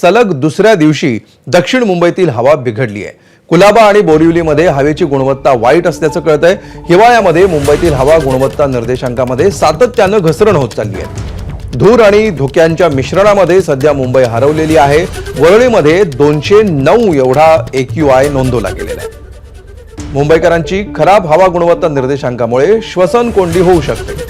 सलग दुसऱ्या दिवशी दक्षिण मुंबईतील हवा बिघडली आहे। कुलाबा आणि बोरिवलीमध्ये हवेची गुणवत्ता वाईट असल्याचं कळतंय। हिवाळ्यामध्ये मुंबईतील हवा गुणवत्ता निर्देशांकामध्ये सातत्यानं घसरण होत चालली आहे। धूर आणि धुक्यांच्या मिश्रणामध्ये सध्या मुंबई हरवलेली आहे। वरळीमध्ये 209 एवढा AQI नोंदवला गेलेला आहे। मुंबईकरांची खराब हवा गुणवत्ता निर्देशांकामुळे श्वसन कोंडी होऊ शकते।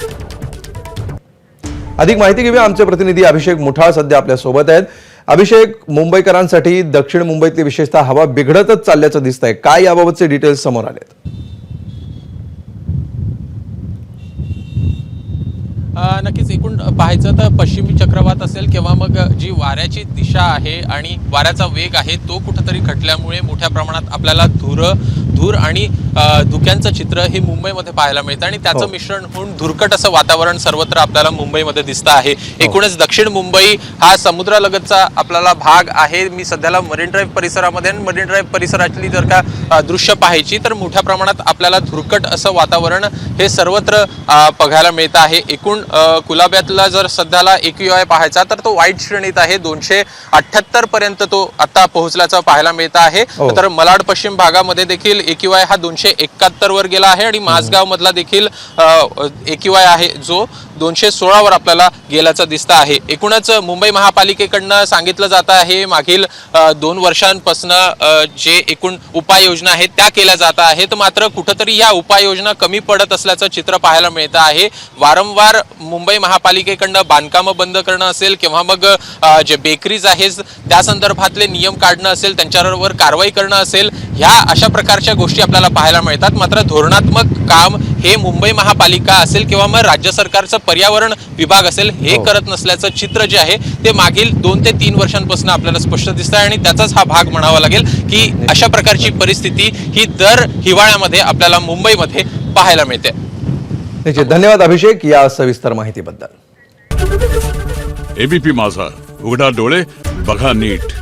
अधिक माहिती घेऊया, आमचे प्रतिनिधी अभिषेक मुठाळ सध्या आपल्या सोबत आहेत। अभिषेक, मुंबईकरांसाठी दक्षिण मुंबईतली विशेषतः हवा बिघडतच चालल्याचं दिसतंय, काय याबाबतचे डिटेल्स समोर आलेत? नक्कीच एकूण पाहायचं तर पश्चिमी चक्रवात असेल किंवा मग जी वाऱ्याची दिशा आहे आणि वाऱ्याचा वेग आहे तो कुठेतरी घटल्यामुळे मोठ्या प्रमाणात आपल्याला धूर आणि धुक्यांचं चित्र हे मुंबईमध्ये पाहायला मिळतं आणि त्याचं मिश्रण होऊन धुरकट असं वातावरण सर्वत्र आपल्याला मुंबईमध्ये दिसतं आहे। एकूणच दक्षिण मुंबई हा समुद्रालगतचा आपल्याला भाग आहे। मी सध्याला मरीन ड्राईव्ह परिसरामध्ये आणि मरीन ड्राईव्ह परिसरातली जर का दृश्य पाहायची तर मोठ्या प्रमाणात आपल्याला धुरकट असं वातावरण हे सर्वत्र बघायला मिळतं आहे। एकूण कुलाब्यातला जर सध्याला AQI पाहायचा तर तो वाईट श्रेणीत आहे। 278 पर्यंत तो आता पोहोचल्याचं पाहायला मिळतं आहे। तर मलाड पश्चिम भागामध्ये देखील AQI हा 271 वर गेला आहे आणि माझगाव मधला देखील AQI आहे जो 216 वर आपल्याला गेल्याचं दिसतं आहे। एकूणच मुंबई महापालिकेकडनं सांगितलं जात आहे मागील 2 वर्षांपासून जे एकूण उपाययोजना आहेत त्या केल्या जात आहेत, मात्र कुठेतरी या उपाययोजना कमी पडत असल्याचं चित्र पाहायला मिळतं आहे। वारंवार मुंबई महापालिकेकडनं बांधकामं बंद करणं असेल किंवा मग जे बेकरीज आहेत त्या संदर्भातले नियम काढणं असेल, त्यांच्यावर कारवाई करणं असेल, ह्या अशा प्रकारच्या गोष्टी आपल्याला पाहायला मिळतात। मात्र धोरणात्मक काम हे मुंबई महापालिका असेल किंवा मग राज्य सरकारचं पर्यावरण विभाग असेल हे करत नसल्याचं चित्र जे आहे ते मागील 2 ते 3 वर्षांपासून आपल्याला स्पष्ट दिसतं आहे आणि त्याचाच हा भाग म्हणावा लागेल की अशा प्रकारची परिस्थिती ही दर हिवाळ्यामध्ये आपल्याला मुंबईमध्ये पाहायला मिळते। निश्चित धन्यवाद अभिषेक या सविस्तर माहितीबद्दल। ABP माझा, उघडा डोळे बघा नीट।